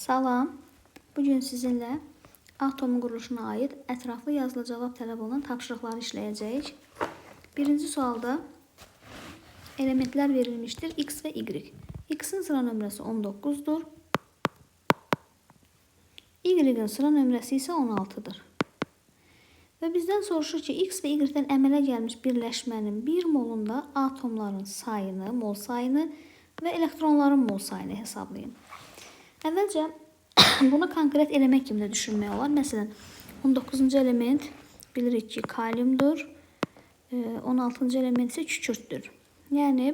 Salam. Bugün sizinlə atomun quruluşuna aid ətraflı yazılı cavab tələb olunan tapşırıqları işləyəcəyik. Birinci sualda elementlər verilmişdir x və y. X-in sıra nömrəsi 19-dur. Y-in sıra nömrəsi isə 16-dır. Və bizdən soruşur ki, x və y-dən əmələ gəlmiş birləşmənin 1 molunda atomların sayını, mol sayını və elektronların mol sayını hesablayın. Əvvəlcə bunu konkret element kimi də düşünmək olar. Məsələn, 19-cu element bilirik ki, kaliumdur. 16-cı element isə kükürdür. Yəni,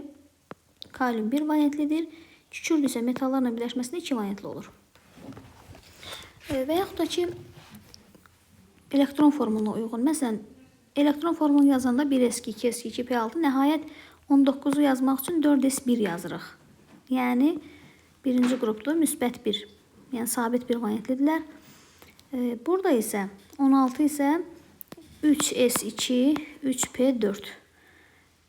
kalium 1 valentlidir. Kükürd isə metallarla birləşməsində 2 valentli olur. Və yaxud da ki, elektron formuluna uyğun. Məsələn, elektron formulunu yazanda 1s2, 2s2, 2p6, nəhayət 19-u yazmaq üçün 4s1 yazırıq. Yəni, birinci qrupdur, müsbət 1. Yəni, sabit bir valentlidirlər. Burada isə 16 isə 3s2, 3p4.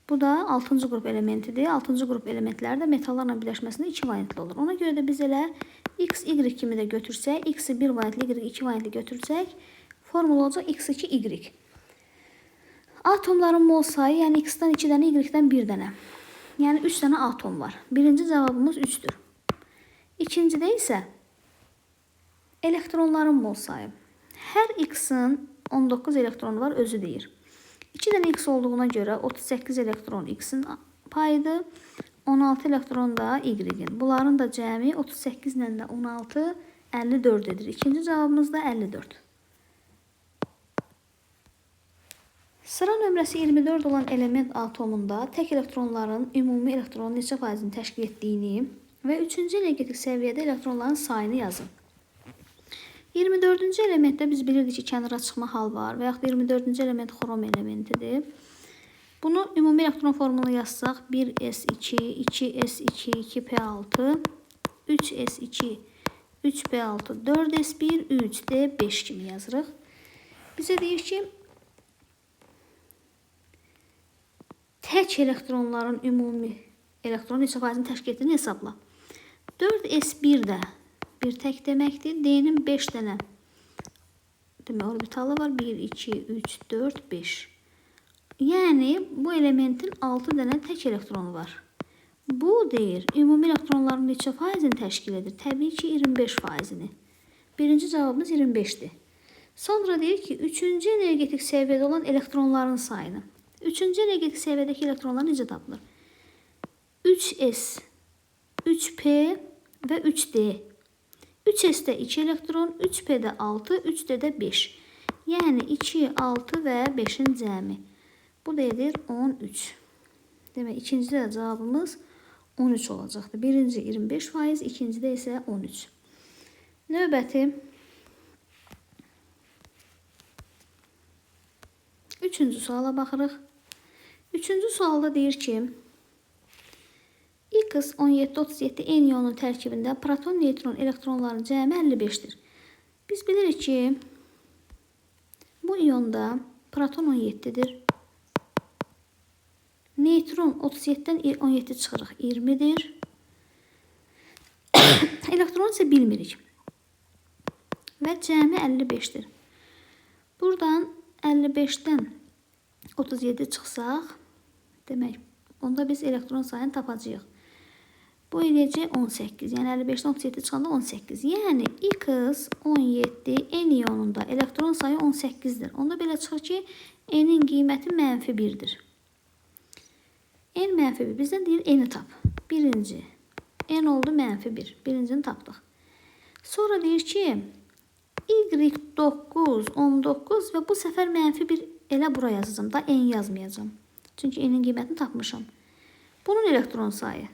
Bu da 6-cı qrup elementidir. 6-cı qrup elementləri də metallarla birləşməsində 2 valentli olur. Ona görə də biz elə x, y kimi də götürsək, x-i 1 valentli, y 2 valentli götürsək, formula olacaq x2, y. Atomların mol sayı, yəni x-dən 2 dənə, y-dən 1 dənə. Yəni, 3 dənə atom var. Birinci cavabımız 3-dür. İkincidə isə elektronların mol sayı. Hər x-in 19 elektronu var, özü deyir. 2 dənə x olduğuna görə 38 elektron x-in payıdır, 16 elektron da y-in. Bunların da cəmi 38 ilə də 16, 54 edir. İkinci cavabımız da 54. Sıra nömrəsi 24 olan element atomunda tək elektronların ümumi elektronun neçə faizini təşkil etdiyini və 3-cü energetik səviyyədə elektronların sayını yazın. 24-cü elementdə biz bilirdik ki, kənara çıxma hal var və yaxud 24-cü element xrom elementidir. Bunu ümumi elektron formulunu yazsaq 1s2, 2s2, 2p6, 3s2, 3p6, 4s1, 3d5 kimi yazırıq. Bizə deyir ki, tək elektronların ümumi elektron neçə faizini təşkil etdiyini hesabla. 4s1 də bir tək deməkdir. D-nin 5 dənə demək, orbitalı var. 1, 2, 3, 4, 5. Yəni, bu elementin 6 dənə tək elektronu var. Bu, deyir, ümumi elektronların neçə faizini təşkil edir? Təbii ki, 25 faizini. Birinci cavabımız 25-dir. Sonra deyir ki, 3-cü energetik səviyyədə olan elektronların sayını. 3-cü energetik səviyyədəki elektronlar necə tapılır? 3s, 3p və 3d. 3s'də 2 elektron, 3p'də 6, 3d'də 5. Yəni 2, 6 və 5-in cəmi. Bu da edir 13. Demək, ikincidə də cavabımız 13 olacaqdır. Birinci 25%, ikincidə isə 13. Növbəti 3-cü suala baxırıq. 3-cü sualda deyir ki, X 17-37 N iyonun tərkibində proton, neytron, elektronların cəmi 55-dir. Biz bilirik ki, bu iyonda proton 17-dir. Neytron 37-dən 17 çıxırıq, 20-dir. Elektron isə bilmirik. Və cəmi 55-dir. Buradan 55-dən 37 çıxsaq, demək, onda biz elektron sayını tapacağıq. Bu eləyəcək 18. Yəni 55-dən 37 çıxanda 18. Yəni X 17 N iyonunda elektron sayı 18-dir. Onda belə çıxır ki, N'in qiyməti -1-dir. N -1 bizdən deyir N'i tap. Birinci. N oldu -1. Birincini tapdıq. Sonra deyir ki, Y9, 19 və bu səfər -1 elə bura yazacağım. Da N yazmayacağım. Çünki N'in qiymətini tapmışam. Bunun elektron sayı.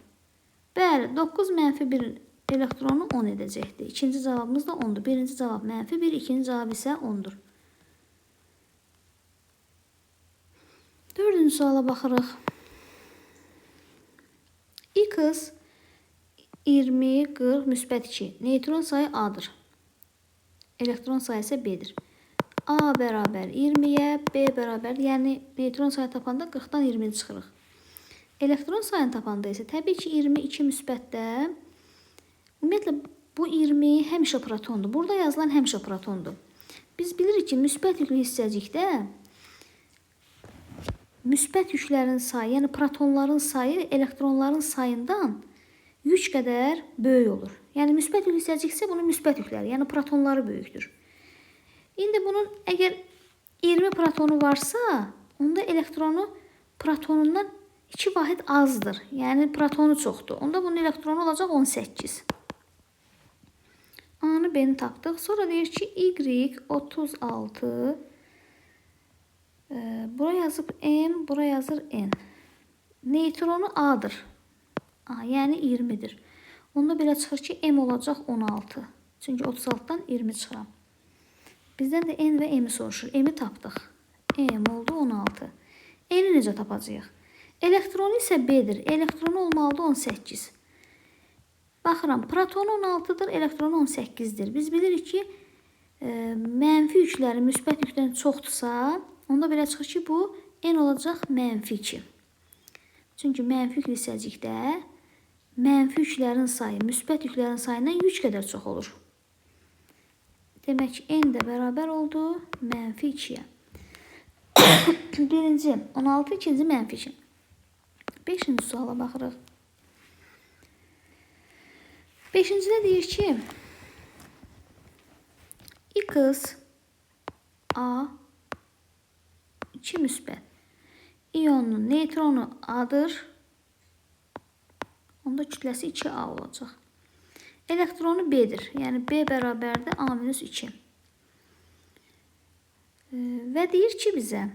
Bəli, 9 -1 elektronu 10 edəcəkdir. İkinci cavabımız da 10'dur. Birinci cavab -1, ikinci cavab isə 10'dur. Dördüncü suala baxırıq. X 20, 40, müsbət 2. Neytron sayı A'dır. Elektron sayı isə B'dir. A bərabər 20'yə, B bərabər, yəni neytron sayı tapanda 40'dan 20 çıxırıq. Elektron sayını tapanda isə təbii ki 22 müsbətdə, ümumiyyətlə Bu 20 həmişə protondur. Burada yazılan həmişə protondur. Biz bilirik ki, müsbət yüklü hissəcikdə müsbət yüklərin sayı, yəni protonların sayı elektronların sayından 100 qədər böyük olur. Yəni müsbət yüklü hissəciksə bunun müsbət yükləri, yəni protonları böyükdür. İndi bunun əgər 20 protonu varsa, onda elektronu protonundan 2 vahid azdır. Yəni protonu çoxdur. Onda bunun elektronu olacaq 18. A-nı, B-ni tapdıq. Sonra deyir ki, Y 36. Bura yazıb M, bura yazır N. Neytronu A'dır. A, yəni 20'dir. Onda belə çıxır ki, M olacaq 16. Çünki 36'dan 20 çıxıram. Bizdən də N və M-i soruşur. M-i tapdıq. M oldu 16. N-i necə tapacağıq? Elektronu isə B-dir. Elektronu olmalıdır 18. Baxıram, protonu 16'dır, elektronu 18'dir. Biz bilirik ki, mənfi yükləri müsbət yükdən çoxdursa, onda belə çıxır ki, bu N olacaq mənfi 2. Çünki mənfi yük hissəcikdə mənfi yüklərin sayı müsbət yüklərin sayından 100 qədər çox olur. Demək ki, N də bərabər oldu mənfi 2-yə. Birinci 16, ikinci mənfi 2. 5-ci suala baxırıq. 5-cidə deyir ki, X, A, 2 müsbət. İyonun neytronu A'dır. Onda kütləsi 2A olacaq. Elektronu B'dir. Yəni B bərabərdir A-2. Və deyir ki, bizə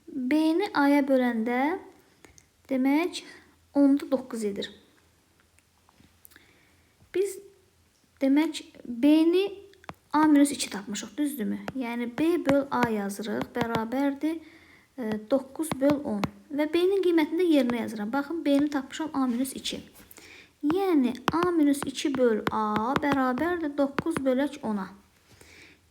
B-ni A-ya böləndə demək 10'da 9 edir. Biz demək B-ni A-2 tapmışıq, düzdürmü? Yəni B böl A yazırıq, bərabərdir 9 böl 10. Və B-nin qiymətini də yerinə yazıram. Baxın, B-ni tapmışam A-2. Yəni A-2 böl A bərabərdir 9 bölək 10'a.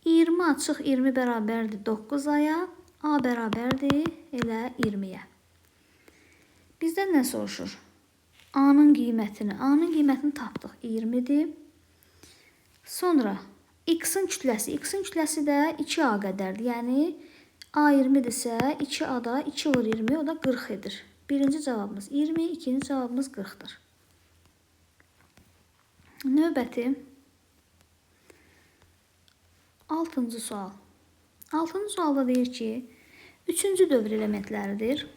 20 açıq 20 bərabərdir 9-aya. A bərabərdir elə 20-yə. Bizdən nə soruşur? A-nın qiymətini. A-nın qiymətini tapdıq. 20'dir. Sonra X-in kütləsi. X-in kütləsi də 2A qədərdir. Yəni A 20'dirsə 2A-da 2 vur 20, o da 40 edir. Birinci cavabımız 20, ikinci cavabımız 40'dır. Növbəti 6-cı sual. 6-cı sualda deyir ki, 3-cü dövr elementləridir.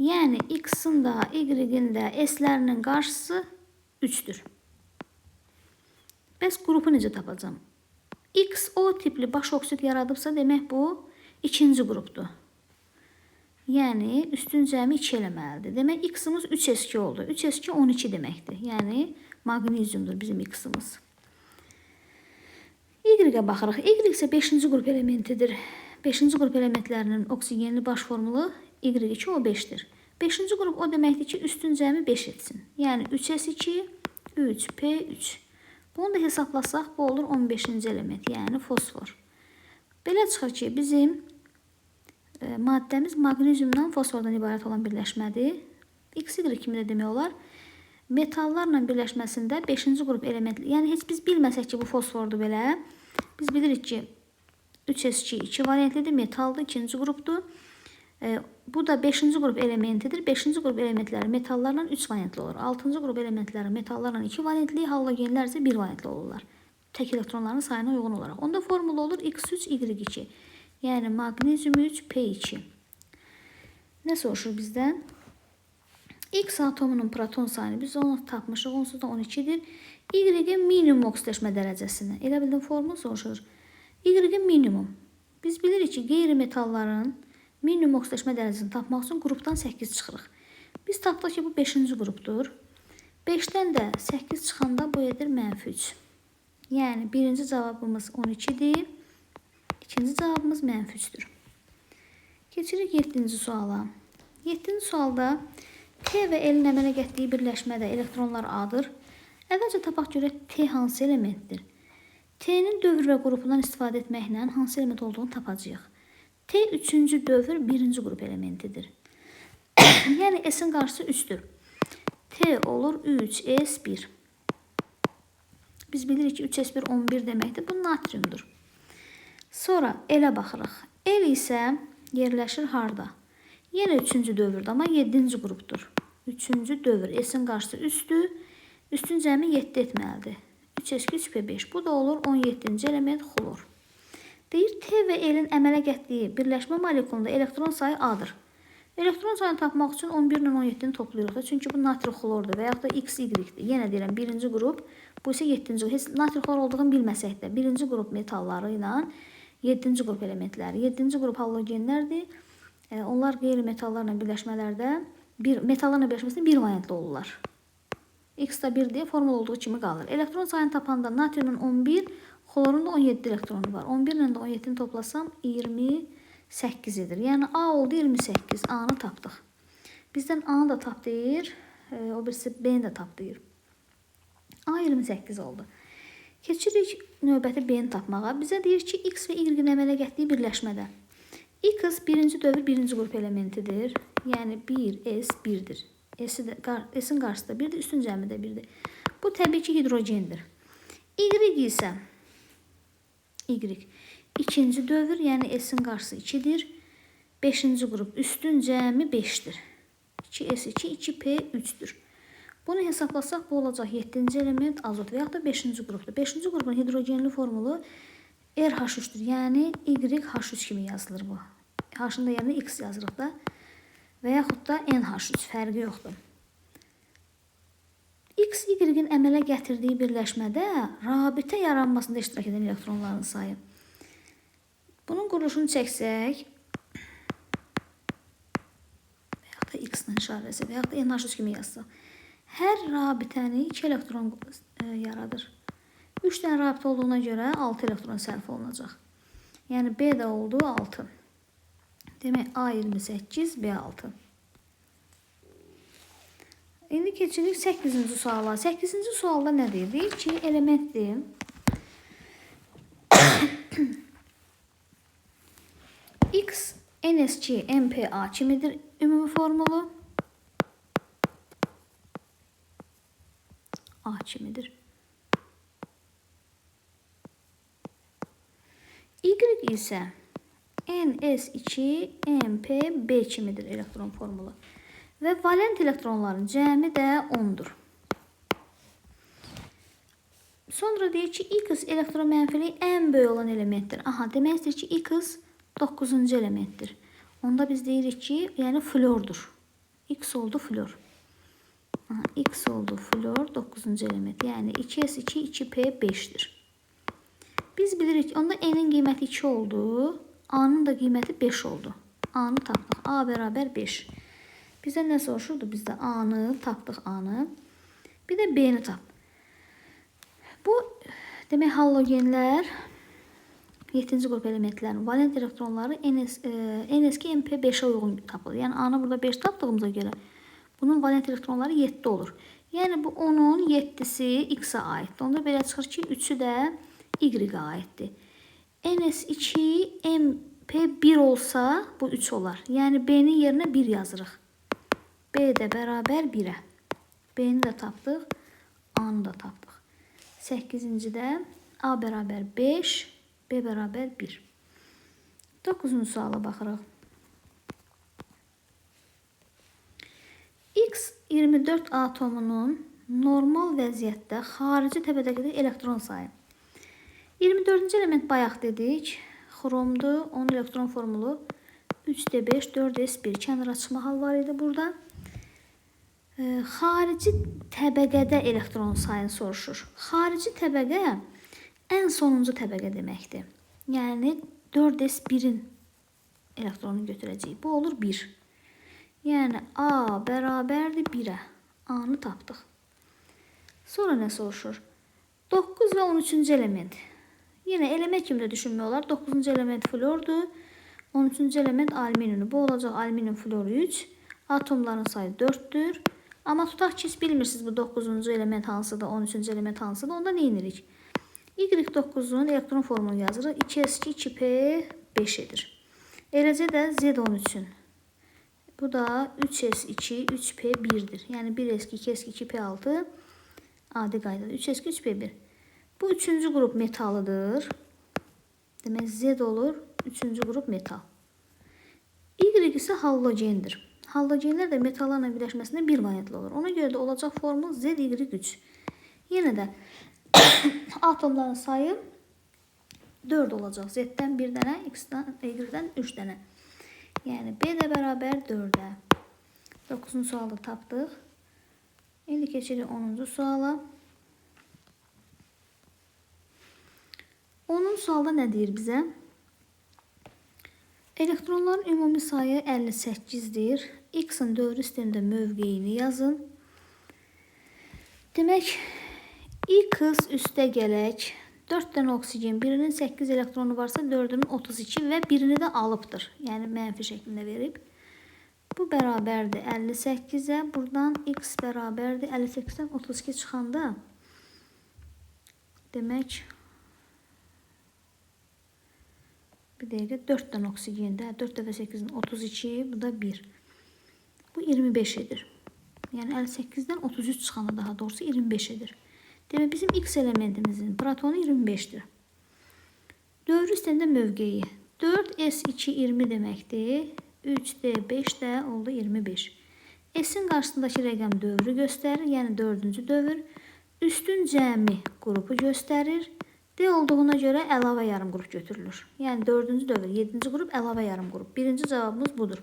Yəni X-in də, Y-in də, S-lərinin qarşısı 3'dür. Bəs qrupu necə tapacağım? X O tipli baş oksit yaradıbsa demək bu ikinci qrupdur. Yəni üstün cəmi 2 eləməlidir. Demək X-imiz 3s2 oldu. 3s2 12 deməkdir. Yəni magneziumdur bizim X-imiz. Y-ə baxırıq. Y isə 5-ci qrup elementidir. 5-ci qrup elementlərinin oksigenli baş formulu Y2O5'dir. 5-ci qrup o deməkdir ki, üstün cəmi 5 etsin. Yəni 3s2, 3p3. Bunu da hesablasaq, bu olur 15-ci element, yəni fosfor. Belə çıxır ki, bizim maddəmiz magneziumdan fosfordan ibarət olan birləşmədir. XY kimi də demək olar. Metallarla birləşməsində 5-ci qrup elementli, yəni heç biz bilməsək ki, bu fosfordur belə. Biz bilirik ki, 3s2 2 valentlidir, metaldır, ikinci qrupdur. Bu da 5-ci qrup elementidir. 5-ci qrup elementləri metallarla 3 valentli olur. 6-cı qrup elementləri metallarla 2 valentli, halogenlər isə 1 valentli olurlar. Tək elektronların sayına uyğun olaraq. Onda formula olur X3, Y2. Yəni magnezium 3, P2. Nə soruşur bizdən? X atomunun proton sayını biz onu tapmışıq. Onsuz da 12'dir. Y-in minimum oksidaşma dərəcəsini. Elə bildim formunu soruşur. Y-in minimum. Biz bilirik ki, qeyri-metalların minimum oksidaşma dərəcəsini tapmaq üçün qrupdan 8 çıxırıq. Biz tapdıq ki, bu 5-ci qrupdur. 5-dən də 8 çıxanda bu edir -3. Yəni birinci cavabımız 12'dir. İkinci cavabımız -3'dür. Keçirik 7-ci suala. 7-ci sualda T və L-in əmələ gətirdiyi birləşmədə elektronlar A'dır. Əvvəlcə tapaq görək T hansı elementdir? T'nin dövr və qrupundan istifadə etməklə hansı element olduğunu tapacağıq. T 3-cü dövr 1-ci qrup elementidir. Yəni S-in qarşısı 3'dür. T olur 3S1. Biz bilirik ki 3s1 11 deməkdir. Bu natriumdur. Sonra elə baxırıq. El isə yerləşir harda? Yenə 3-cü dövrdür, amma 7-ci qrupdur. 3-cü dövr. S-in qarşısı 3-dür. Üstün cəmi 7 etməlidir. 3s2 3p5. Bu da olur 17-ci element xlor. Deyir, T və L-in əmələ gətirdiyi birləşmə molekulunda elektron sayı A-dır. Elektron sayını tapmaq üçün 11 ilə 17-ni toplayırıq da. Çünki bu natri xlordur və yaxud da XY-dir. Yenə deyirəm, birinci qrup, bu isə 7-ci qrup. Heç natri xlor olduğunu bilməsək də, birinci qrup metalları ilə 7-ci qrup elementləri. 7-ci qrup halogenlərdir. Onlar qeyri-metallarla birləşmələrdə, metallarla birləşməsində bir variantlı olurlar. X da 1 deyə formul olduğu kimi qalır. Elektron sayını tapanda natriumun 11, xlorun da 17 elektronu var. 11 ilə də 17-ni toplasam 28-dir. Yəni A oldu 28. A-nı tapdıq. Bizdən A-nı da tap deyir. O birisi B-ni də tap deyir. A 28 oldu. Keçirik növbəti B-ni tapmağa. Bizə deyir ki, X və Y-in əmələ gətirdiyi birləşmədə. X birinci dövr birinci qrup elementidir. Yəni 1s1-dir. S-in qarşısında 1-dir, üstün cəmi də 1-dir. Bu təbii ki, hidrogendir. Y isə Y ikinci dövr, yəni S-in qarşısı 2-dir. 5-ci qrup, üstün cəmi 5-dir. 2s2, 2p3-dür. Bunu hesablasaq, bu olacaq 7-ci element azot və yaxud da 5-ci qrupdur. 5-ci qrupun hidrogenli formulu RH3-dür. Yəni YH3 kimi yazılır bu. H-ın da yerinə X yazırıq da. Və yaxud da NH3, fərqi yoxdur. X, Y-in əmələ gətirdiyi birləşmədə rabitə yaranmasında iştirak edən elektronların sayı. Bunun quruluşunu çəksək, və yaxud da X-lə işarəsi, və yaxud da NH3 kimi yazsaq, hər rabitəni 2 elektron yaradır. 3 dənə rabitə olduğuna görə 6 elektron sərf olunacaq. Yəni B də oldu 6. Demək A28, B6. İndi keçirik 8-ci suala. 8-ci sualda nə deyir? Deyir ki, elementdir. X NS2 MPA kimidir ümumi formulu? A kimidir. Y isə NS2 MP B kimidir elektron formulu. Və valent elektronların cəmi də 10-dur. Sonra deyir ki, X elektron mənfiliyi ən böyük olan elementdir. Aha, demək istəyir ki, X 9-cu elementdir. Onda biz deyirik ki, yəni flordur. X oldu flor. Aha, X oldu flor 9-cu element. Yəni 2s2, 2p5-dir. Biz bilirik ki, onda N'in qiyməti 2 oldu. A-nın da qiyməti 5 oldu. A-nı tapdıq. A bərabər 5. Bizdən nə soruşurdu? Biz də A-nı tapdıq, A-nı. Bir də B-ni tap. Bu, demək, halogenlər 7-ci qrup elementlərin valent elektronları NS2 MP5-ə uyğun tapılır. Yəni A-nı burada 5 tapdığımıza görə bunun valent elektronları 7 olur. Yəni bu onun 7-si X-ə aiddir. Onda belə çıxır ki, 3-ü də Y-ə aiddir. NS2 MP1 olsa bu 3 olar. Yəni B-nin yerinə 1 yazırıq. B də bərabər 1-ə. B-ni də tapdıq, A-nı da tapdıq. 8-cidə A bərabər 5, B bərabər 1. 9-cu suala baxırıq. X 24 atomunun normal vəziyyətdə xarici təbədəki elektron sayı. 24-cü element bayaq dedik, xromdur, onun elektron formulu 3D5, 4S1 kənara çıxma hal var idi burada. Xarici təbəqədə elektron sayını soruşur. Xarici təbəqə ən sonuncu təbəqə deməkdir. Yəni 4s1-in elektronunu götürəcəyik. Bu olur 1. Yəni A bərabərdir 1-ə. A-nı tapdıq. Sonra nə soruşur? 9 və 13-cü element. Yenə element kimi də düşünmək olar. 9-cu element flordur. 13-cü element alüminiumdur. Bu olacaq alüminium floru 3. Atomların sayı 4-dür. Amma tutaq ki, siz bilmirsiniz bu 9-cu element hansıdır, 13-cü element hansıdır. Onda nə edirik? Y9-un elektron formunu yazırıq. 2s2, 2p5 edir. Eləcə də Z13-ün. Bu da 3s2, 3p1-dir. Yəni 1s2, 2s2, 2p6 adi qaydada. 3s2, 3p1. Bu üçüncü grup metalıdır. Demek Z olur. Üçüncü grup metal. Y ise halogendir. Halogenler de metallarla birleşmesinde bir variantlı olur. Ona göre de olacak formül ZY3. Yine de atomların sayı 4 olacak. Z'den 1 tane, X'den, Y'den 3 tane. Yani B de beraber 4'e. 9. sualda tapdıq. İndi keçirik 10. suala. 10. sualda nə deyir bizə? Elektronların ümumi sayı 58'dir. X'in dövrü sistemdə mövqeyini yazın. Demək, X üstə gələk. 4 tane oksigen, birinin 8 elektronu varsa 4'ünün 32 və birini də alıbdır. Yəni mənfi şəklində verib. Bu bərabərdir 58'e. Buradan X bərabərdir 58'den 32 çıxanda. Demək, bir dəqiqə 4 tane oksigende 4 dəfə 8'in 32, bu da 1. Bu 25 edir. Yəni 58'den 33 çıxanda daha doğrusu 25 edir. Demək bizim X elementimizin protonu 25'dir. Dövrü sistemdə mövqeyi 4s2 20 deməkdir. 3d 5d oldu 25. S'in qarşısındakı rəqəm dövrü göstərir, yəni 4-cü dövr. Üstün cəmi qrupu göstərir. D olduğuna görə əlavə yarım qrup götürülür. Yəni 4-cü dövr, 7-ci qrup əlavə yarım qrup. Birinci cavabımız budur.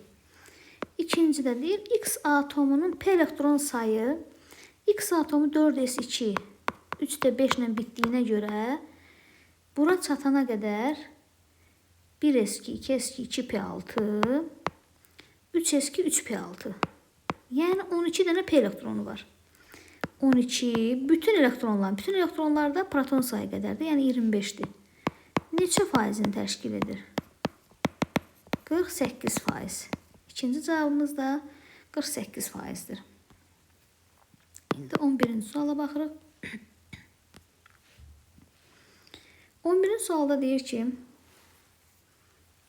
İkinci də deyir, X atomunun P elektron sayı, X atomu 4s2 3'də 5 ilə bitdiyinə görə bura çatana qədər 1s2, 2s2, 2p6, 3s2, 3p6. Yəni 12 dənə P elektronu var. 12, bütün elektronlarda proton sayı qədərdir, yəni 25'dir. Neçə faizini təşkil edir? 48%. İkinci cavabımız da 48%'dir. İndi 11. suala baxırıq. 11. sualda deyir ki,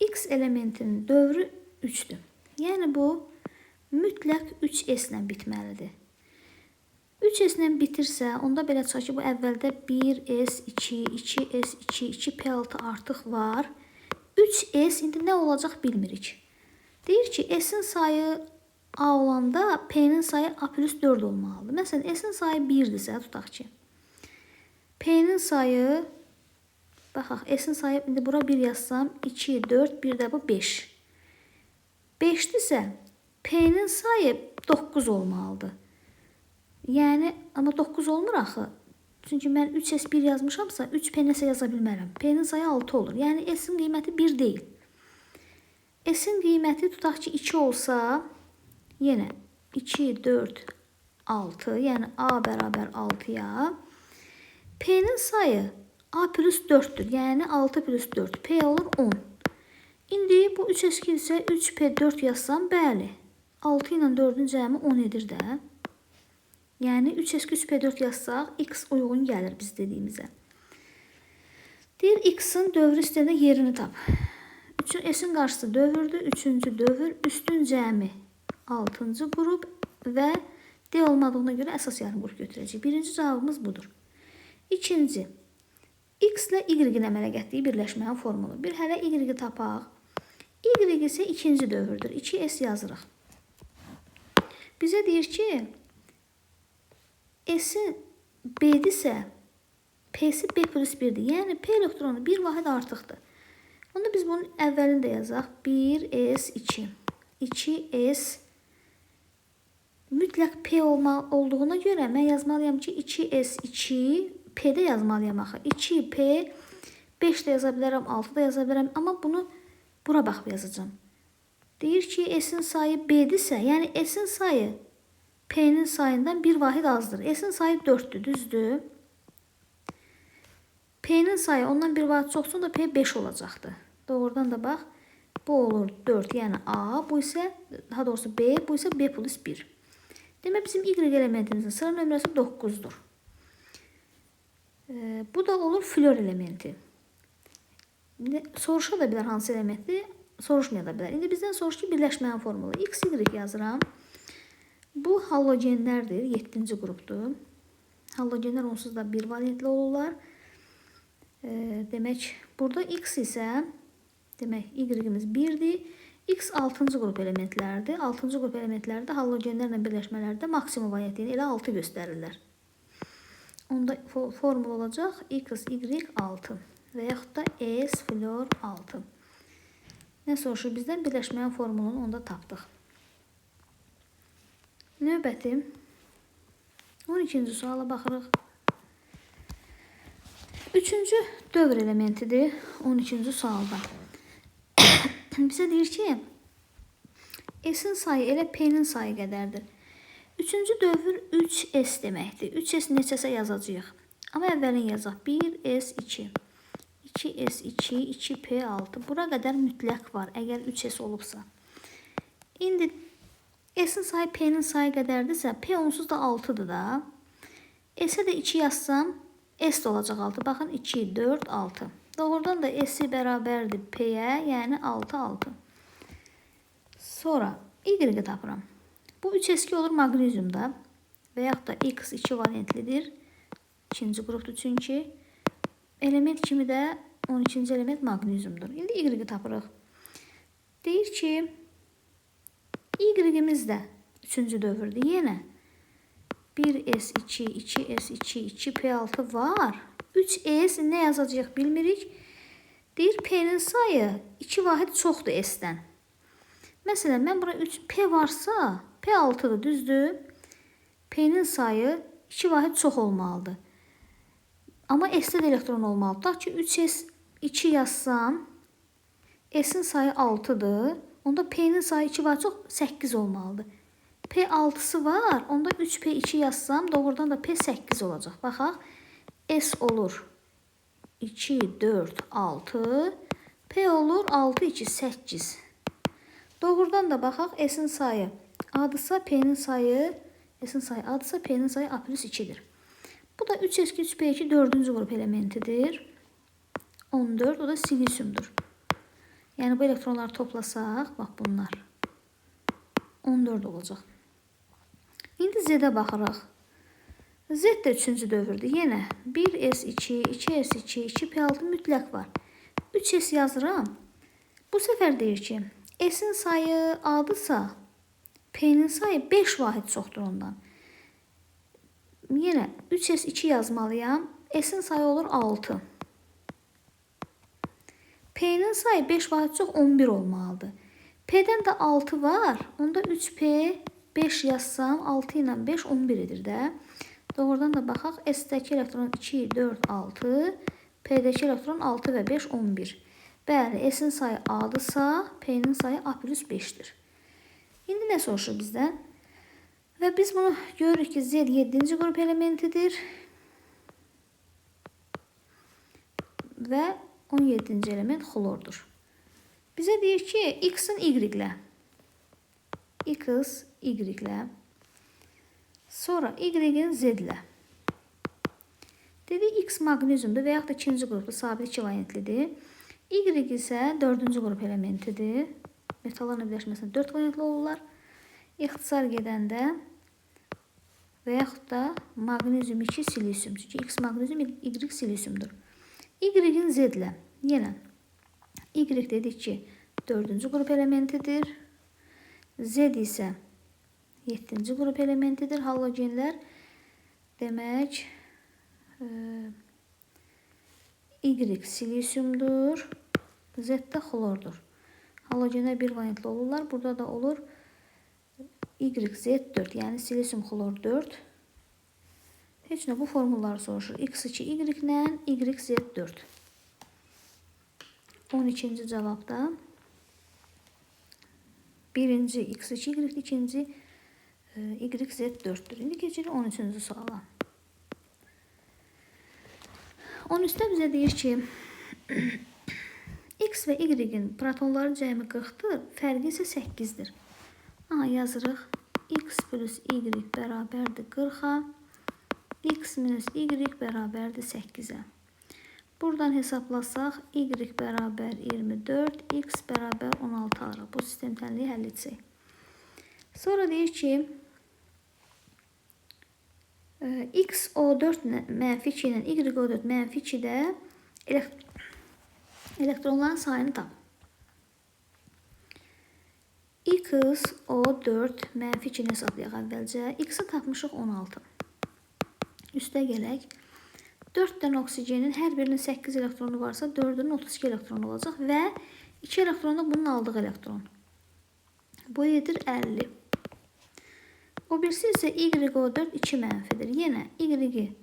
X elementinin dövrü 3'dür. Yəni bu mütləq 3s ilə bitməlidir. 3s ilə bitirsə, onda belə çıxar ki, bu əvvəldə 1s2, 2s2, 2p6 artıq var. 3s indi nə olacaq bilmirik. Deyir ki, s'in sayı A olanda P'nin sayı A plus 4 olmalıdır. Məsələn, s'in sayı 1'dirsə, tutaq ki. P'nin sayı, baxaq, s'in sayı, indi bura 1 yazsam, 2, 4, 1 də bu 5. 5'dirsə, P'nin sayı 9 olmalıdır. Yəni, amma 9 olmur axı. Çünki mən 3s1 yazmışamsa, 3p nəsə yaza bilmərəm. P'nin sayı 6 olur. Yəni, s'in qiyməti 1 deyil. S'in qiyməti tutaq ki, 2 olsa, yenə 2, 4, 6, yəni A bərabər 6'ya. P'nin sayı A plus 4'dür. Yəni 6 plus 4. P olur 10. İndi bu 3s2 isə 3p4 yazsam, bəli. 6 ilə 4'ün cəmi 10 edir də. Yəni 3s2 3p4 yazsaq, X uyğun gəlir biz dediyimizə. Deyir, X'in dövrü sistemdə yerini tap. S'in qarşısı dövrdür. 3-cü dövr, üstün cəmi 6-cı qrup və D olmadığına görə əsas yarım qrup götürəcək. Birinci cavabımız budur. İkinci, X ilə Y-in əmələ gətirdiyi birləşməyin formulu. Bir hələ Y-i tapaq. Y isə ikinci dövrdür. 2s yazırıq. Bizə deyir ki, S'in B'dirsə, P'si B plus 1'dir. Yəni P elektronu bir vahid artıqdır. Onda biz bunun əvvəlini də yazaq. 1s2. 2s mütləq P olduğuna görə mən yazmalıyam ki, 2s2 P'də yazmalıyam axı. 2p 5 də yaza bilərəm, 6 da yaza bilərəm. Amma bunu bura baxıb yazacağım. Deyir ki, S'in sayı B'dirsə, yəni S'in sayı P'nin sayından bir vahid azdır. S'in sayı 4'dür, düzdür. P'nin sayı ondan bir vahid çoxsun da P 5 olacaqdır. Doğrudan da bax, bu olur 4, yəni A, bu isə, daha doğrusu B, bu isə B plus 1. Demək, bizim Y elementimizin sıra nömrəsi 9'dur. Bu da olur flor elementi. Soruşa da bilər hansı elementi, soruşmaya da bilər. İndi bizdən soruş ki, birləşməyin formulu. X, Y yazıram. Bu halogenlərdir, 7-ci qrupdur. Halogenlər onsuz da bir valentli olurlar. Demək, burada x isə, demək, y-imiz 1-dir. X 6-cı qrup elementlərdir. 6-cı qrup elementlərdə halogenlərlə birləşmələrdə maksimum variantını elə 6 göstərirlər. Onda formula olacaq x, y 6 və yaxud da s flor 6. Nə soruşur bizdən? Birləşməyin formulunu onda tapdıq. Növbəti 12-ci suala baxırıq. 3-cü dövr elementidir 12-ci sualda. Bizə deyir ki, S-in sayı elə P-nin sayı qədərdir. 3-cü dövr 3S deməkdir. 3S neçəsə yazacağıq. Amma əvvəlin yazaq. 1S2, 2S2, 2P6. Bura qədər mütləq var, əgər 3S olubsa. İndi S-in sayı P-nin sayı qədərdirsə, P onsuz da 6-dır da. S-ə də 2 yazsam, S də olacaq 6. Baxın, 2, 4, 6. Doğrudan da S bərabərdir P-yə, yəni 6, 6. Sonra Y-i tapıram. Bu 3S2 olur magneziumda və yaxud da X 2 valentlidir. İkinci qrupdur çünki. Element kimi də 12-ci element magneziumdur. İndi Y-i tapırıq. Deyir ki, Y-imiz də 3-cü dövrdür. Yenə 1S2, 2S2, 2P6 var. 3S nə yazacaq bilmirik. Deyir P-nin sayı 2 vahid çoxdur S-dən. Məsələn, mən bura 3P varsa, P6-dır, düzdür. P-nin sayı 2 vahid çox olmalıdır. Amma S-də də elektron olmalıdır. Da ki 3S2 yazsam, S-in sayı 6-dır. Onda P-nin sayı 2 vahid çox 8 olmalıdır. P6-sı var, onda 3P2 yazsam, doğrudan da P8 olacaq. Baxaq. S olur 2, 4, 6. P olur 6, 2, 8. Doğrudan da baxaq. S-in sayı A-dırsa P-nin sayı, S-in sayı A-dırsa P-nin sayı A plus 2-dir. Bu da 3S2, 3P2 4-cü qrup elementidir. 14, o da silisyumdur. Yəni bu elektronları toplasaq, bax bunlar 14 olacaq. İndi Z-ə baxırıq. Z də 3-cü dövrdür. Yenə 1S2, 2S2, 2P6 mütləq var. 3S yazıram. Bu səfər deyir ki, S-in sayı A-dırsa, P-nin sayı 5 vahid çoxdur ondan. Yenə 3S2 yazmalıyam. S-in sayı olur 6. P-nin sayı 5 vahid çox 11 olmalıdır. P-dən də 6 var. Onda 3P 5 yazsam 6 ilə 5 11 edir də. Doğrudan da baxaq. S-dəki elektron 2, 4, 6. P-dəki elektron 6 və 5 11. Bəli, S-in sayı A-dırsa, P-nin sayı A plus 5-dir. İndi nə soruşur bizdən? Və biz bunu görürük ki, Z 7-ci qrup elementidir. Və 17-ci element xlordur. Bizə deyir ki, X-in Y-lə. X, Y-lə. Sonra Y-in Z-lə. Dedi, X magneziumdur və yaxud da 2-ci qrupda sabit 2 valentlidir. Y isə 4-cü qrup elementidir. Metallarla birləşməsində 4 valentli olurlar. İxtisar gedəndə və yaxud da magnezium 2 silisyum. Çünki X magnezium, Y silisyumdur. Y-in Z-lə. Yenə Y dedik ki, 4-cü qrup elementidir. Z isə 7-ci qrup elementidir. Halogenlər demək Y silisyumdur. Z də xlordur. Halogenlər 1 valentli olurlar. Burada da olur YZ4, yəni silisyum xlor 4. Heç nə bu formulları soruşur. X2 Y ilə YZ4. 12-ci cavabda birinci X2 Y, ikinci YZ4'dür. İndi keçirik 13-cü suala. 13-də bizə deyir ki, X və Y-in protonları cəmi 40-dır, fərqi isə 8-dir. Yazırıq. X plus Y bərabərdir 40-a. X minus Y bərabərdir 8-ə. Buradan hesablasaq, Y bərabər 24, X bərabər 16 alırıq. Bu sistem tənliyi həll etsək. Sonra deyir ki, X O4 mənfi 2 ilə Y O4 mənfi 2-də elektronların sayını tap. X, O4, mənfi 2-ni hesablayaq əvvəlcə. X-i tapmışıq 16. Üstə gələk. 4 dənə oksigenin hər birinin 8 elektronu varsa 4-ünün 32 elektronu olacaq və 2 elektron da bunun aldığı elektron. Bu edir 50. O birisi isə YO4 2 mənfidir. Yenə Y-i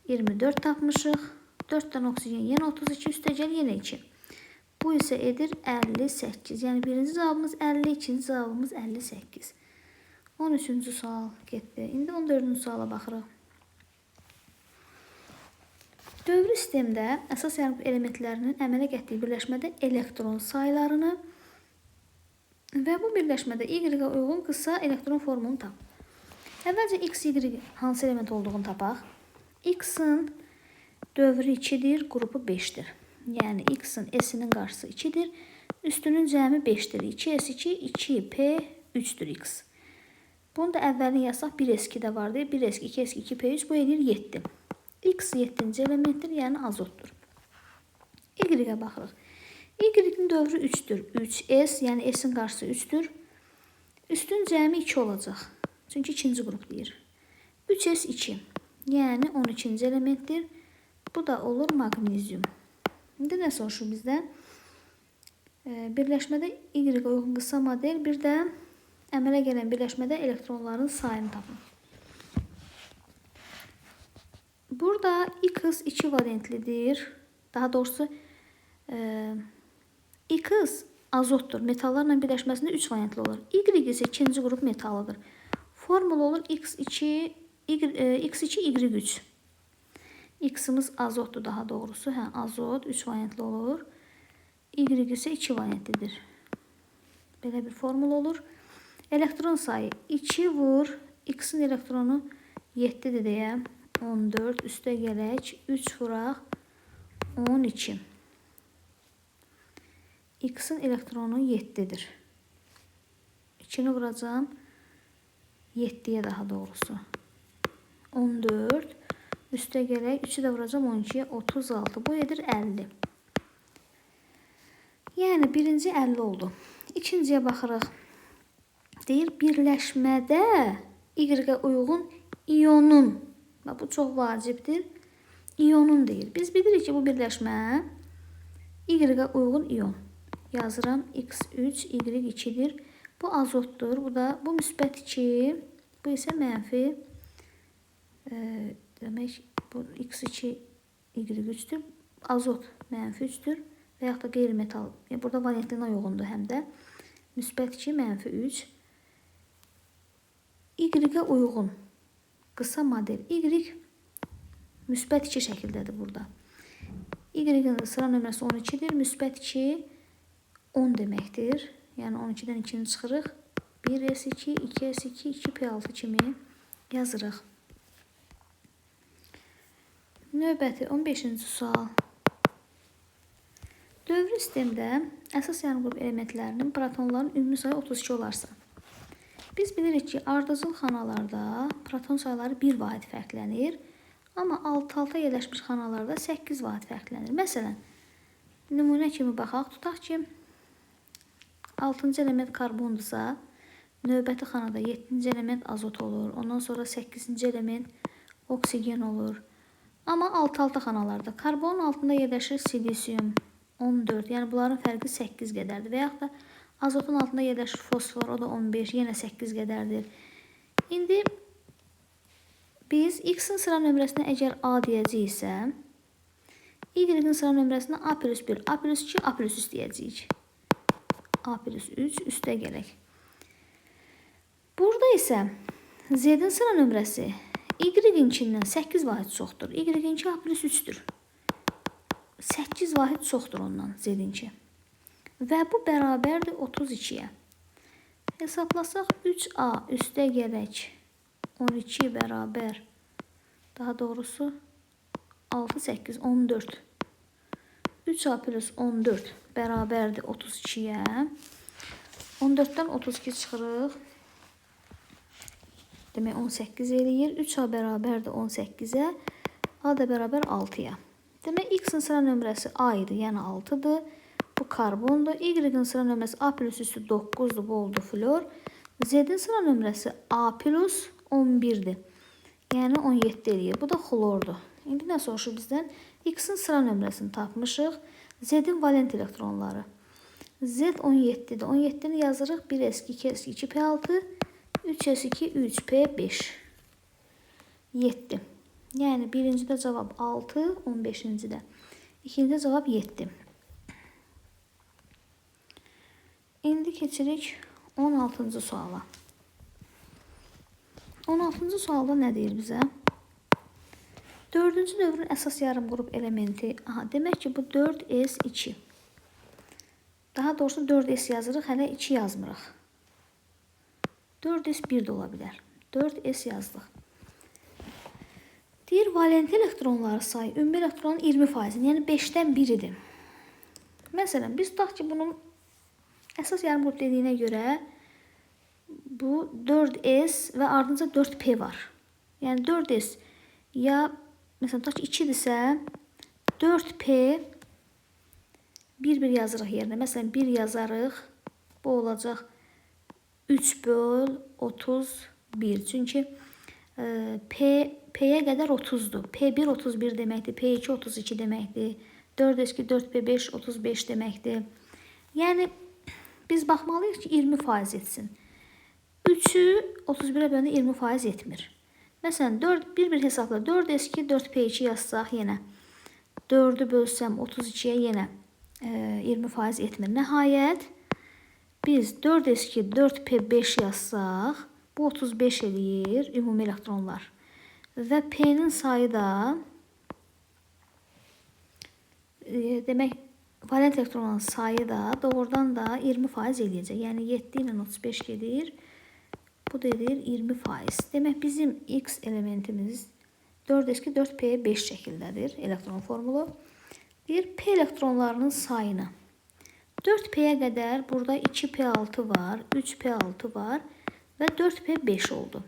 24 tapmışıq. 4 dənə oksigen yenə 32 üstə gəl yenə 2. Bu isə edir 58. Yəni birinci cavabımız 50, ikinci cavabımız 58. 13-cü sual getdi. İndi 14-cü suala baxırıq. Dövrü sistemdə əsas yarğı elementlərinin əmələ gətirdiyi birləşmədə elektron saylarını və bu birləşmədə Y-ə uyğun qısa elektron formulunu tap. Əvvəlcə X, Y hansı element olduğunu tapaq. X-in dövrü 2-dir, qrupu 5-dir. Yəni X-in S-inin qarşısı 2-dir, üstünün cəmi 5-dir. 2S2, 2P, 3-dür X. Bunu da əvvəlini yazsaq 1S2 də vardı. 1S2, 2S2, 2P3 bu edir 7. X 7-ci elementdir, yəni azotdur. Y-ə baxırıq. Y-in dövrü 3-dür. 3S, yəni S-in qarşısı 3-dür. Üstün cəmi 2 olacaq. Çünki ikinci qrup deyir. 3S2, yəni 12-ci elementdir. Bu da olur magnezium. İndi nə soruşur bizdən? Birləşmədə Y-ə uyğun qısa model, bir də əmələ gələn birləşmədə elektronların sayını tapın. Burada X 2 valentlidir. Daha doğrusu X azotdur. Metallarla birləşməsində 3 valentli olur. Y isə ikinci qrup metalıdır. Formula olur X2, Y3. X-imiz azotdur daha doğrusu. Azot 3 valentli olur. Y isə 2 valentlidir. Belə bir formula olur. Elektron sayı 2 vur. X-in elektronu 7-dir deyə. 14 üstə gələk. 3 vuraq. 12. X-in elektronu 7-dir. 2-ni vuracağım. 7-yə daha doğrusu. 14. Üstə gələk. 3-ü də vuracağım 12-yə. 36. Bu edir 50. Yəni birinci 50 oldu. İkinciyə baxırıq. Deyir birləşmədə Y-ə uyğun iyonun. Bu çox vacibdir. İyonun deyir. Biz bilirik ki bu birləşmə Y-ə uyğun iyon. Yazıram X3, Y2'dir. Bu azotdur. Bu müsbət 2. Bu isə mənfi. Demək bu X2, Y3'dür. Azot mənfi 3'dür. Və yaxud da qeyri-metal. Burada valentlina uyğundur həm də. Müsbət 2, mənfi 3. Y-ə uyğun qısa model. Y müsbət 2 şəkildədir burada. Y-in sıra nömrəsi 12-dir. Müsbət 2 10 deməkdir. Yəni 12-dən 2-ni çıxırıq. 1S2, 2S2, 2P6 kimi yazırıq. Növbəti 15-ci sual. Dövrü sistemdə əsas yarı elementlərinin protonların ümumi sayı 32 olarsa. Biz bilirik ki, ardıcıl xanalarda proton sayıları 1 vahid fərqlənir. Amma alt-alta yerləşmiş xanalarda 8 vahid fərqlənir. Məsələn, nümunə kimi baxaq. Tutaq ki, 6-cı element karbondursa, növbəti xanada 7-ci element azot olur. Ondan sonra 8-ci element oksigen olur. Amma alt-alta xanalarda karbonun altında yerləşir silisium 14. Yəni bunların fərqi 8 qədərdir. Və yaxud da azotun altında yerləşir fosfor, o da 15, yenə 8 qədərdir. İndi biz X-in sıra nömrəsinə əgər A deyəcəksə, Y-in sıra nömrəsinə A+1, A+2, A+3 deyəcəyik. A+3 üstə gələk. Burada isə Z-in sıra nömrəsi Y-inkindən 8 vahid çoxdur. Y-inki A+3'dür. 8 vahid çoxdur ondan Z-inki. Və bu bərabərdir 32-yə. Hesablasaq 3A üstə gələk. 12 bərabər. Daha doğrusu 6, 8, 14. 3A plus 14 bərabərdir 32-yə. 14-dən 32 çıxırıq. Demək 18 eləyir. 3A bərabərdir 18-ə. A da bərabər 6-ya. Demək, X-in sıra nömrəsi A idi, yəni 6-dır. Bu karbondur. Y-in sıra nömrəsi A plus üstü 9-dur, bu oldu flor. Z-in sıra nömrəsi A plus 11-dir. Yəni 17 eləyir. Bu da xlordur. İndi nə soruşur bizdən? X-in sıra nömrəsini tapmışıq. Z-in valent elektronları. Z 17'dir. 17'ni yazırıq. 1s2, 2s2, 2p6, 3s2, 3p5. 7. Yəni birincidə cavab 6, 15-cidə. İkincidə cavab 7. İndi keçirik 16-cı suala. 16-cı sualda nə deyir bizə? 4-cü dövrün əsas yarım qrup elementi. Aha, demək ki, bu 4s2. Daha doğrusu 4s yazırıq, hələ 2 yazmırıq. 4s1 də ola bilər. 4s yazdıq. Deyir, valent elektronları sayı ümumi elektronun 20%, yəni 5-dən 1-idir. Məsələn, biz tutaq ki, bunun əsas yarım qrup dediyinə görə bu 4s və ardınca 4p var. Yəni 4s ya, məsələn, tutaq ki, 2-dirsə 4p 1 yazırıq yerinə. Məsələn, 1 yazarıq. Bu olacaq 3 böl 31. Çünki P'yə qədər 30'dur. P1 31 deməkdir. P2 32 deməkdir. 4s2 4p5 35 deməkdir. Yəni biz baxmalıyıq ki 20% etsin. 3'ü 31'ə bölündə 20% etmir. Məsələn, 1 hesabla 4s2 4p2 yazsaq yenə 4'ü bölsəm 32'yə yenə 20% etmir. Nəhayət biz 4s2 4p5 yazsaq bu 35 eləyir ümumi elektronlar. Və P'nin sayı da demək valent elektronların sayı da doğrudan da 20% eləyəcək. Yəni 7 ilə 35 gedir. Bu da edir 20%. Demək bizim X elementimiz 4s2 4p5 şəkildədir elektron formulu. Deyir, P elektronlarının sayını. 4P'ye qədər burada 2P6 var, 3P6 var və 4P5 oldu.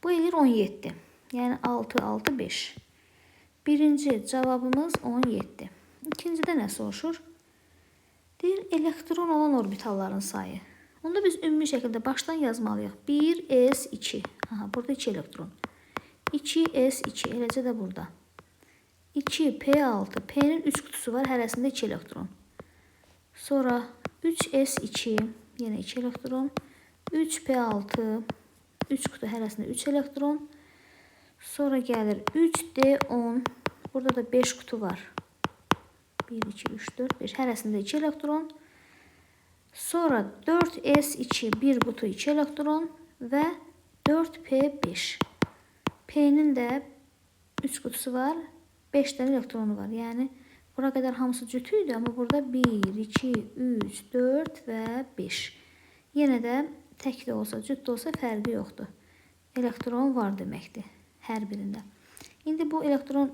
Bu eləyir 17. Yəni 6, 6, 5. Birinci cavabımız 17. İkincidə nə soruşur? Deyir, elektron olan orbitalların sayı. Onda biz ümumi şəkildə başdan yazmalıyıq. 1s2. Aha, burada 2 elektron. 2s2, eləcə də burada. 2p6, P'nin 3 kutusu var, hərəsində 2 elektron. Sonra 3s2, yenə 2 elektron. 3p6, 3 kutu, hərəsində 3 elektron. Sonra gəlir 3d10, burada da 5 kutu var. 1, 2, 3, 4, 5, hərəsində 2 elektron. Sonra 4s2, 1 kutu 2 elektron və 4p5. P'nin də 3 kutusu var. 5 tane elektronu var. Yəni bura qədər hamısı cütüydü, amma burada 1, 2, 3, 4 və 5. Yenə də tək də olsa, cüt də olsa fərqi yoxdur. Elektron var deməkdir hər birində. İndi bu elektron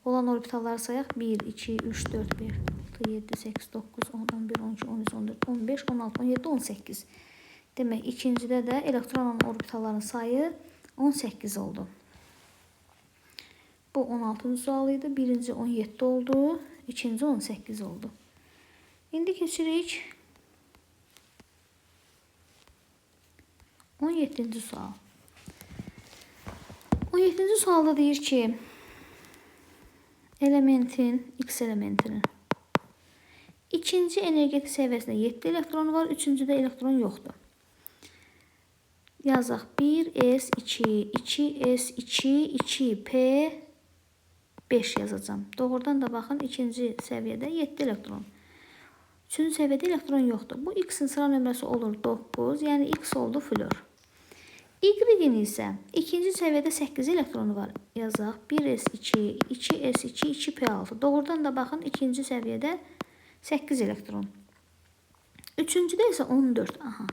olan orbitalları sayaq. 1, 2, 3, 4, 5, 6, 7, 8, 9, 10, 11, 12, 13, 14, 15, 16, 17, 18. Demək, ikincidə də elektron olan orbitalların sayı 18 oldu. Bu 16-cı sualıydı. Birinci 17 oldu. İkinci 18 oldu. İndi keçirik 17-ci sual. 17-ci sualda deyir ki, elementin, X elementinin ikinci energetik səviyyəsində 7 elektronu var, üçüncüdə elektron yoxdur. Yazaq 1s2, 2s2, 2p5 yazacağım. Doğrudan da baxın, ikinci səviyyədə 7 elektron. Üçüncü səviyyədə elektron yoxdur. Bu X-in sıra nömrəsi olur 9, yəni X oldu flor. Y-in isə ikinci səviyyədə 8 elektronu var. Yazaq 1s2, 2s2, 2p6. Doğrudan da baxın, ikinci səviyyədə 8 elektron. Üçüncüdə isə 14. Aha.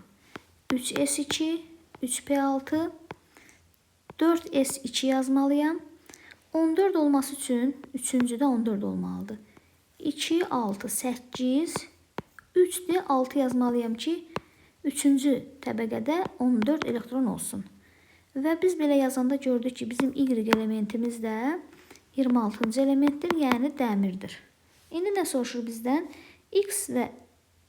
3s2, 3p6, 4s2 yazmalıyam. 14 olması üçün üçüncüdə 14 olmalıdır. 2, 6, 8, 3-də 6 yazmalıyam ki, üçüncü təbəqədə 14 elektron olsun. Və biz belə yazanda gördük ki, bizim Y elementimiz də 26-cı elementdir, yəni dəmirdir. İndi nə soruşur bizdən? X və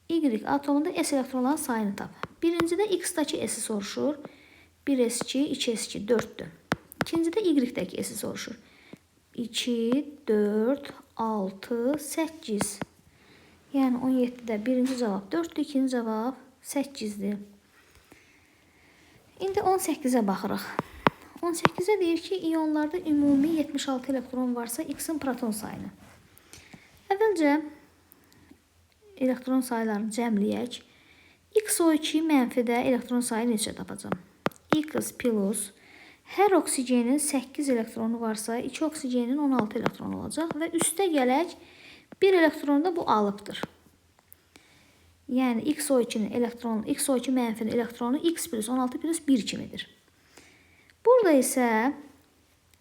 Y atomunda S elektronların sayını tap. Birincidə X-dakı S-i soruşur. 1s2, 2s2, 4'dür. İkincidə Y-dəki S-i soruşur. 2, 4, 6, 8. Yəni 17-də birinci cavab 4-dür, ikinci cavab 8-dir. İndi 18-ə baxırıq. 18-ə deyir ki, iyonlarda ümumi 76 elektron varsa X-in proton sayını. Əvvəlcə elektron saylarını cəmləyək. XO2 mənfidə elektron sayı neçə tapacam? X plus hər oksigenin 8 elektronu varsa 2 oksigenin 16 elektronu olacaq və üstə gələk 1 elektronu da bu alıbdır. Yəni XO2'nin elektronu, XO2 mənfinin elektronu X plus 16 plus 1 kimidir. Burada isə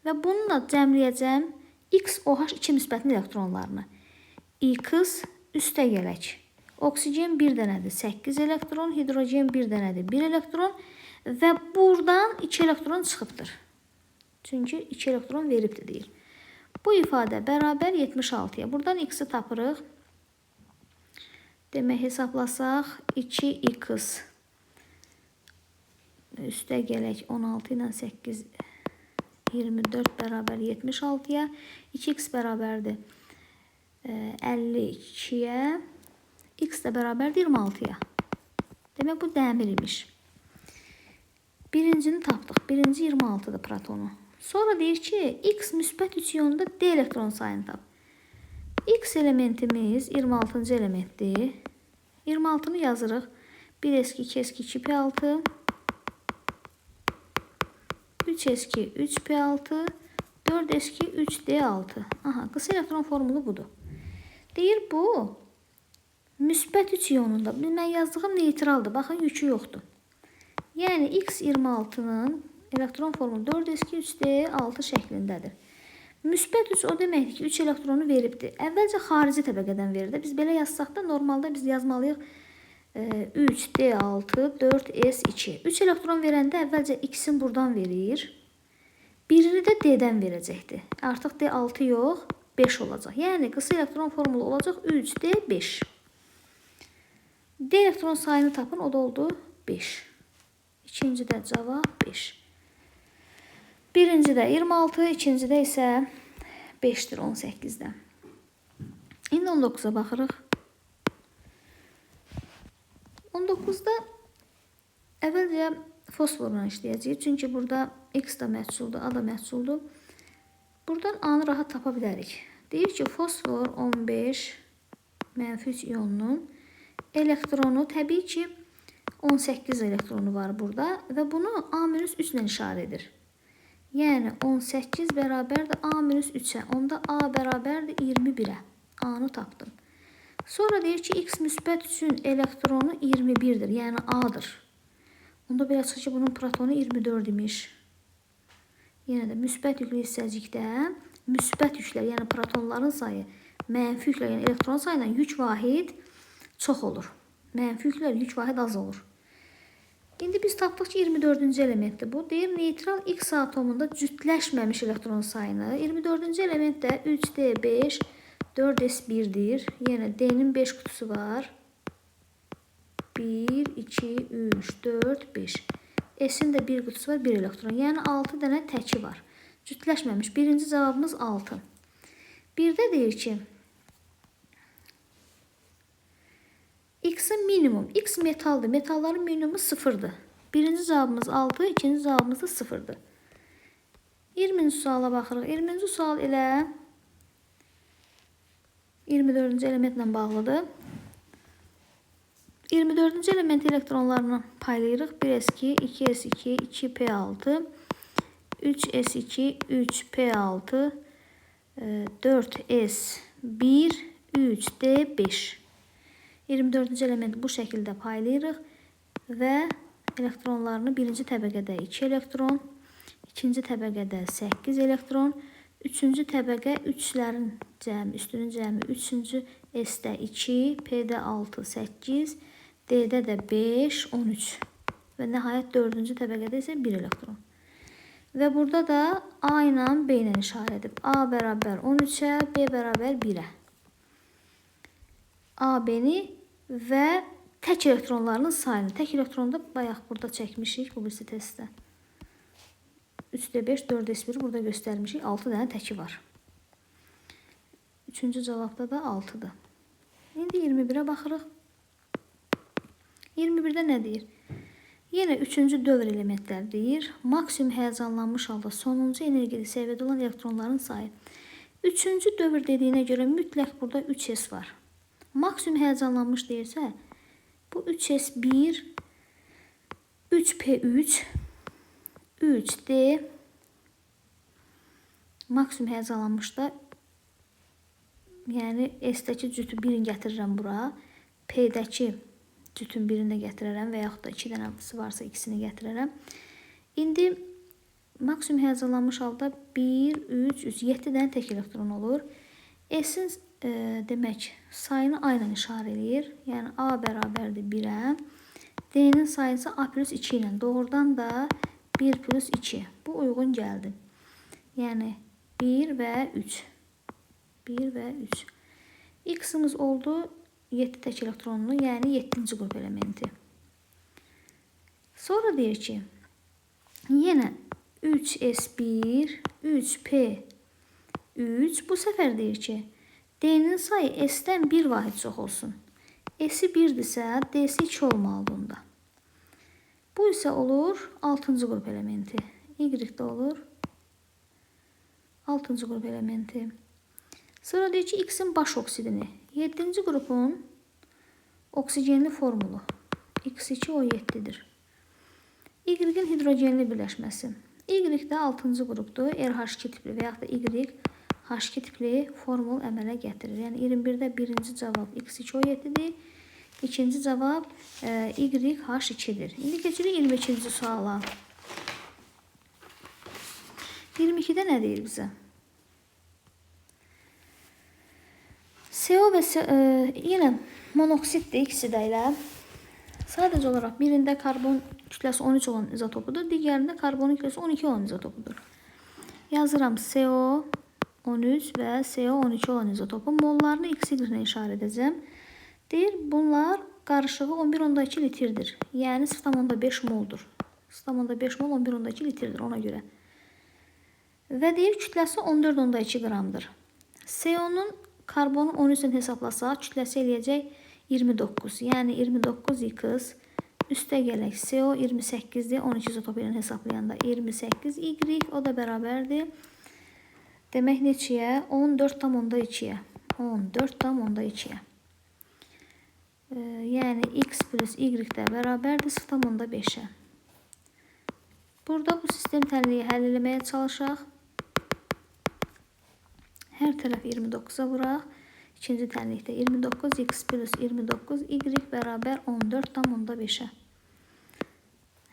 və bununla cəmləyəcəm XOH2 müsbətinin elektronlarını. X üstə gələk. Oksigen 1 dənədir, 8 elektron, hidrogen 1 dənədir, 1 elektron və buradan 2 elektron çıxıbdır. Çünki 2 elektron veribdir deyir. Bu ifadə bərabər 76-ya. Buradan X-i tapırıq. Demək hesablasaq 2X üstə gələk 16 ilə 8 24 bərabər 76-ya. 2X bərabərdir 52-yə. X də bərabərdir 26-ya. Demək bu dəmir imiş. Birincini tapdıq. Birinci 26-dır protonu. Sonra deyir ki, X müsbət 3 iyonunda D elektron sayını tap. X elementimiz 26-cı elementdir. 26-nı yazırıq. 1s2, 2s2, 2p6. 3s2, 3p6. 4s2, 3d6. Aha, qısa elektron formulu budur. Deyir bu müsbət 3 iyonunda. Mən yazdığım neytraldır. Baxın, yükü yoxdur. Yəni X26-nın elektron formu 4s2, 3d6 şəklindədir. Müsbət 3 o deməkdir ki, 3 elektronu veribdir. Əvvəlcə xarici təbəqədən verir. Biz belə yazsaq da normalda biz yazmalıyıq 3d6, 4s2. 3 elektron verəndə əvvəlcə X-in buradan verir. Birini də D-dən verəcəkdir. Artıq D6 yox, 5 olacaq. Yəni qısa elektron formulu olacaq 3d5. D elektron sayını tapın, o da oldu 5. İkincidə cavab 5. Birincidə 26, ikincidə isə 5-dir 18-də. İndi 19-a baxırıq. 19-da əvvəlcə fosforla işləyəcəyik. Çünki burada X da məhsuldur, A da məhsuldur. Buradan A-nı rahat tapa bilərik. Deyir ki, fosfor 15 -3 iyonunun elektronu təbii ki 18 elektronu var burada və bunu A-3 ilə işarə edir. Yəni 18 bərabərdir A-3-ə. Onda A bərabərdir 21-ə. A-nı tapdım. Sonra deyir ki, X müsbət 3-ün elektronu 21-dir. Yəni A-dır. Onda belə çıxır ki, bunun protonu 24 imiş. Yenə də müsbət yüklü hissəcikdə müsbət yüklər, yəni protonların sayı mənfi yüklər, yəni elektron sayı ilə yük vahid çox olur. Mənfi yüklər yük vahid az olur. İndi biz tapdıq ki, 24-cü elementdir bu. Deyir, neytral X atomunda cütləşməmiş elektron sayını. 24-cü element də 3D5, 4S1-dir. Yəni D-nin 5 qutusu var. 1, 2, 3, 4, 5. S-in də 1 qutusu var, 1 elektron. Yəni 6 dənə təki var. Cütləşməmiş. Birinci cavabımız 6. Bir də deyir ki, X-in minimum. X metaldır. Metalların minimumu 0'dır. Birinci cavabımız 6, ikinci cavabımız da 0'dır. 20-ci suala baxırıq. 20-ci sual elə 24-cü elementlə bağlıdır. 24-cü element elektronlarını paylayırıq. 1s2, 2s2, 2p6, 3s2, 3p6, 4s1, 3d5. 24-cü elementi bu şəkildə paylayırıq və elektronlarını birinci təbəqədə 2 elektron, ikinci təbəqədə 8 elektron, üçüncü təbəqə 3'lərin cəmi, üstünün cəmi, üçüncü S-də 2, P-də 6, 8, D-də də 5, 13 və nəhayət dördüncü təbəqədə isə 1 elektron. Və burada da A ilə B ilə işarə edib. A bərabər 13-ə, B bərabər 1-ə. A-B-ni və tək elektronlarının sayını. Tək elektronda bayaq burada çəkmişik bu birisi testdə. 3D5, 4S1 burada göstərmişik. 6 dənə təki var. Üçüncü cavabda da 6-dır. İndi 21-ə baxırıq. 21-də nə deyir? Yenə üçüncü dövr elementlər deyir. Maksimum həyəcanlanmış halda sonuncu enerjili səviyyədə olan elektronların sayı. Üçüncü dövr dediyinə görə mütləq burada 3S var. Maksimum həyəcanlanmış deyirsə, bu 3S1, 3P3, 3D, maksimum həyəcanlanmışda, yəni S-dəki cütü birini gətirirəm bura, P-dəki cütün birini də gətirərəm və yaxud da 2 dənəsi varsa ikisini gətirərəm. İndi maksimum həyəcanlanmış halda 1, 3, 3, 7 dənə tək elektron olur. S-in demək sayını A ilə işarə eləyir. Yəni A bərabərdir 1-ə. D-nin sayı isə A plus 2 ilə. Doğrudan da 1 plus 2. Bu uyğun gəldi. Yəni 1 və 3. 1 və 3. X-imiz oldu 7 tək elektronlu, yəni 7-ci qrup elementi. Sonra deyir ki, yenə 3S1, 3P3, bu səfər deyir ki, D-nin sayı S-dən 1 vahid çox olsun. S-i 1-dirsə, D-si 2 olmalıdır onda. Bu isə olur 6-cı qrup elementi. Y-də olur 6-cı qrup elementi. Sonra deyir ki, X-in baş oksidini. 7-ci qrupun oksigenli formulu. X2O7-dir. Y-in hidrogenli birləşməsi. Y-də 6-cı qrupdur. RH2 tipli və yaxud da YH2 tipli formul əmələ gətirir. Yəni 21-də birinci cavab X2O7-dir. İkinci cavab YH2-dir. İndi keçirik 22-ci suala. 22-də nə deyir bizə? CO və yenə monoksiddir ikisi də ilə. Sadəcə olaraq birində karbon kütləsi 13 olan izotopudur, digərində karbon kütləsi 12 olan izotopudur. Yazıram CO 13 və CO 12 olan izotopu. Mollarını X ilə işarə edəcəm. Deyir, bunlar qarışığı 11,2 litrdir. Yəni 0,5 moldur. 0,5 mol 11,2 litrdir ona görə. Və deyir, kütləsi 14,2 qramdır. CO-nun karbonu 13 ilə hesablasaq, kütləsi eləyəcək 29. Yəni 29X üstə gələk CO 28-dir. 12 izotopu ilə hesablayanda 28Y, o da bərabərdir. Demək neçəyə? 14,2-yə. 14,2-yə. Yəni X plus Y də bərabərdir 0,5-ə. Burada bu sistem tənliyi həll eləməyə çalışaq. Hər tərəf 29-a vuraq. İkinci tənlikdə 29, X plus 29, Y bərabər 14,5-ə.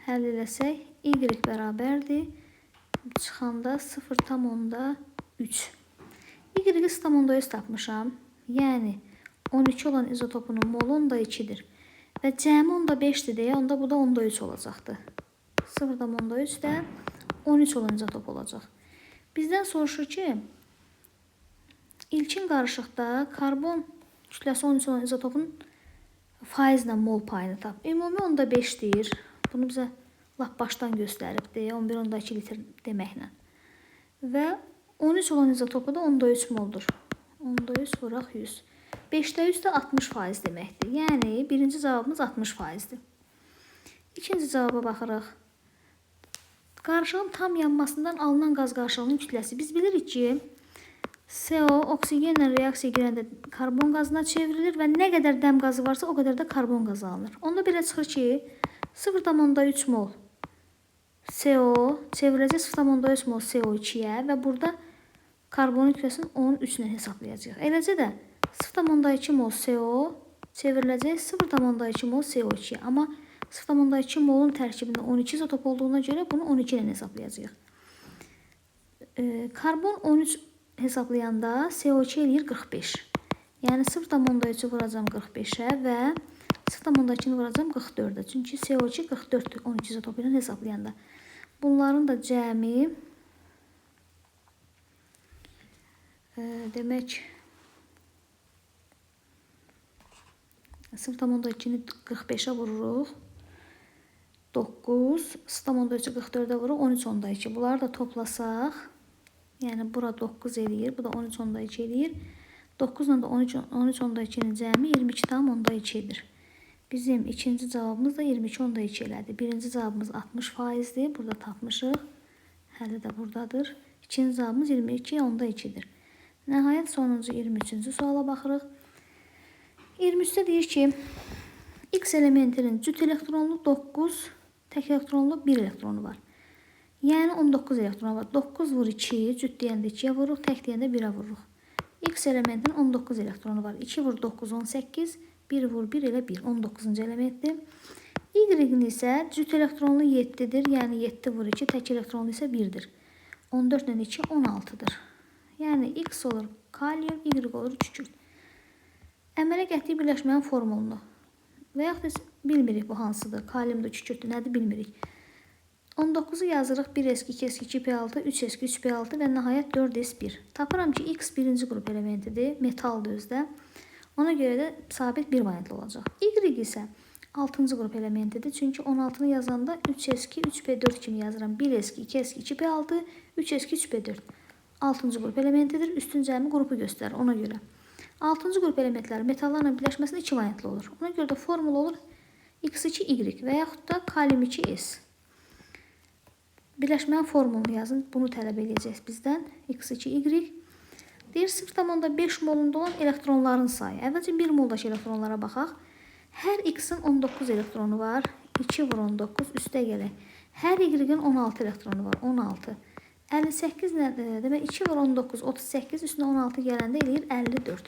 Həll eləsək, Y bərabərdir. Çıxanda 0,3. Y-i 0,3 tapmışam. Yəni 12 olan izotopunun molu 2-dir. Və cəmi 5-dir deyə, onda bu da 3 olacaqdır. 0,3 də 13 olan izotop olacaq. Bizdən soruşur ki, İlkin qarışıqda karbon kütləsi 13 olan izotopun faizlə mol payını tap. Ümumi 5 deyir. Bunu bizə lap başdan göstəribdir. 11,2 litr deməklə. Və 13 olan izotopu da 3 moldur. 3 vuraq 100. 5-də 100 də 60% deməkdir. Yəni birinci cavabımız 60%-dir. İkinci cavaba baxırıq. Qarışığın tam yanmasından alınan qaz qarışığının kütləsi. Biz bilirik ki, CO oksigenlə reaksiya girəndə karbon qazına çevrilir və nə qədər dəm qazı varsa, o qədər də karbon qazı alınır. Onda belə çıxır ki, 0,3 mol CO çevriləcək 0,3 mol CO2-yə və burada karbonun kütləsini 13 ilə hesablayacaq. Eləcə də 0,2 mol CO çevriləcək 0,2 mol CO2-yə. Amma 0,2 molun tərkibində 12 izotop olduğuna görə bunu 12 ilə hesablayacaq. Karbon 13 hesablayanda CO2 eləyir 45. Yəni 0,3-ü vuracam 45-ə və 0,2-ni vuracam 44-ə. Çünki CO2 44-dür 12 izotopu ilə hesablayanda. Bunların da cəmi demək 0,2-ni 45'e vururuq. 9, 0,3'ü 44'e vururuq. 13,2. Bunları da toplasaq, yəni bura 9 eləyir, bu da 13,2 eləyir. 9 ilə də 13,2'nin cəmi 22,2'dir. Bizim ikinci cavabımız da 22,2 elədi. Birinci cavabımız 60%'dir. Burada tapmışıq. Həli də buradadır. İkinci cavabımız 22,2'dir. Nəhayət sonuncu 23-cü suala baxırıq. 23'də deyir ki, X elementinin cüt elektronlu 9, tək elektronlu 1 elektronu var. Yəni 19 elektronu var. 9 vur 2, cüt deyəndə 2'yə vururuq, tək deyəndə 1'ə vururuq. X elementinin 19 elektronu var. 2 vur 9, 18, 1 vur 1 elə 1, 19-cu elementdir. Y-nin isə cüt elektronlu 7'dir, yəni 7 vur 2, tək elektronlu isə 1'dir. 14 ilə 2, 16'dır. Yəni X olur kalium, Y olur kükürt. Əmələ gətirdiyi birləşmənin formulunu və yaxud da bilmirik bu hansıdır. Kaliumdur, kükürtdür, nədir bilmirik. 19'u yazırıq 1s2, 2p6, 3s2, 3p6 və nəhayət 4s1. Tapıram ki, X birinci qrup elementidir, metaldır özdə. Ona görə də sabit bir variantlı olacaq. Y isə 6-cı qrup elementidir. Çünki 16'nı yazanda 3s2, 3p4 kimi yazıram. 1s2, 2s2, 2p6, 3s2, 3p4. 6-cı qrup elementidir. Üstün cəmi qrupu göstərir ona görə. 6-cı qrup elementləri metallarla birləşməsində 2 variantlı olur. Ona görə də formula olur X2Y və yaxud da kalium 2S. Birləşmənin formulunu yazın. Bunu tələb edəcək bizdən. X2Y. Deyir 0,5 molunda olan elektronların sayı. Əvvəlcə 1 moldakı elektronlara baxaq. Hər X-in 19 elektronu var. 2 vur 19 üstə gələk. Hər Y-in 16 elektronu var. 16. 58 nədir? Demək 2 vur 19, 38 üstünə 16 gələndə eləyir 54.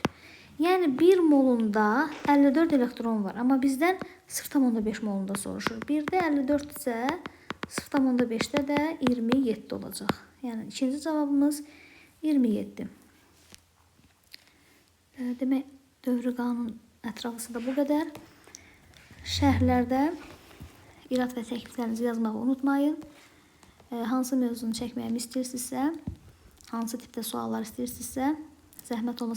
Yəni 1 molunda 54 elektron var. Amma bizdən 0,5 molunda soruşur. 1-də 54 isə 0,5'də də 27 olacaq. Yəni ikinci cavabımız 27. Demək dövrü qanun ətrafısı da bu qədər. Şərhlərdə irad və təkliflərinizi yazmağı unutmayın. Hansı mövzunu çəkməyimi istəyirsinizsə, hansı tipdə suallar istəyirsinizsə, zəhmət olmasa